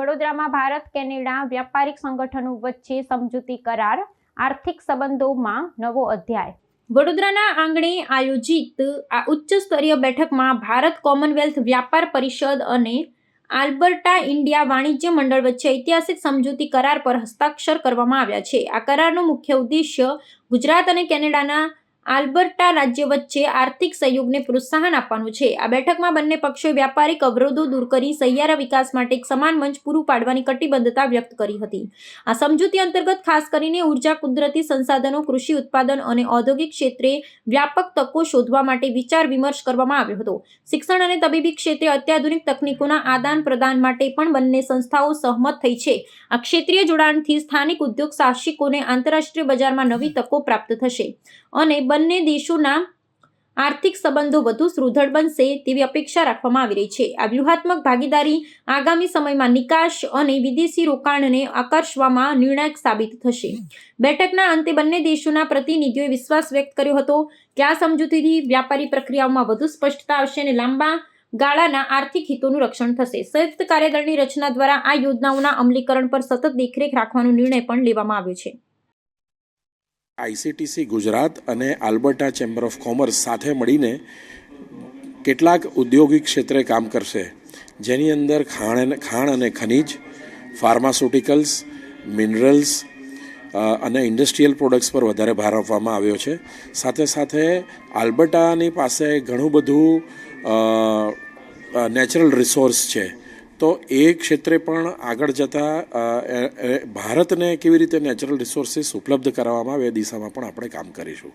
વડોદરામાં ભારત કેનેડા વ્યાપારિક સંગઠનો વચ્ચે સમજૂતી કરાર, આર્થિક સંબંધોમાં નવો અધ્યાય. વડોદરાના આંગણે આયોજિત આ ઉચ્ચ સ્તરીય બેઠકમાં ભારત કોમનવેલ્થ વ્યાપાર પરિષદ અને આલ્બર્ટા ઇન્ડિયા વાણિજ્ય મંડળ વચ્ચે ઐતિહાસિક સમજૂતી કરાર પર હસ્તાક્ષર કરવામાં આવ્યા છે. આ કરારનો મુખ્ય ઉદ્દેશ્ય ગુજરાત અને કેનેડાના આલ્બર્ટા રાજ્ય વચ્ચે આર્થિક સહયોગને પ્રોત્સાહન આપવાનું છે. આ બેઠકમાં બંને પક્ષોએ વ્યાપારિક અવરોધો દૂર કરી સહિયારા વિકાસ માટે એક સમાન મંચ પૂરું પાડવાની કટિબદ્ધતા વ્યક્ત કરી હતી. આ સમજૂતી અંતર્ગત ખાસ કરીને ઉર્જા, કુદરતી સંસાધનો, કૃષિ ઉત્પાદન અને ઔદ્યોગિક ક્ષેત્રે વ્યાપક તકો શોધવા માટે વિચાર વિમર્શ કરવામાં આવ્યો હતો. શિક્ષણ અને તબીબી ક્ષેત્રે અત્યાધુનિક તકનીકોના આદાન પ્રદાન માટે પણ બંને સંસ્થાઓ સહમત થઈ છે. આ ક્ષેત્રીય જોડાણથી સ્થાનિક ઉદ્યોગ સાહસિકોને આંતરરાષ્ટ્રીય બજારમાં નવી તકો પ્રાપ્ત થશે અને બંને દેશોના આર્થિક સંબંધો વધુ સુદૃઢ બનશે તેવી અપેક્ષા રાખવામાં આવી રહી છે. આ વ્યૂહાત્મક ભાગીદારી આગામી સમયમાં નિકાસ અને વિદેશી રોકાણને આકર્ષવામાં નિર્ણાયક સાબિત થશે. બેઠકના અંતે બંને દેશોના પ્રતિનિધિઓએ વિશ્વાસ વ્યક્ત કર્યો હતો કે આ સમજૂતીથી વ્યાપારી પ્રક્રિયાઓમાં વધુ સ્પષ્ટતા આવશે અને લાંબા ગાળાના આર્થિક હિતોનું રક્ષણ થશે. સંયુક્ત કાર્યદળની રચના દ્વારા આ યોજનાઓના અમલીકરણ પર સતત દેખરેખ રાખવાનો નિર્ણય પણ લેવામાં આવ્યો છે. આઈસીટીસી ગુજરાત અને આલ્બર્ટા ચેમ્બર ઓફ કોમર્સ સાથે મળીને કેટલાક ઔદ્યોગિક ક્ષેત્રે કામ કરશે, જેની અંદર ખાણ અને ખનિજ, ફાર્માસ્યુટિકલ્સ, મિનરલ્સ અને ઇન્ડસ્ટ્રીયલ પ્રોડક્ટ્સ પર વધારે ભાર આપવામાં આવ્યો છે. સાથે સાથે આલ્બર્ટાની પાસે ઘણું બધું નેચરલ રિસોર્સ છે, તો એ ક્ષેત્રે પણ આગળ જતાં ભારતને કેવી રીતે નેચરલ રિસોર્સિસ ઉપલબ્ધ કરાવવામાં આવે એ દિશામાં પણ આપણે કામ કરીશું.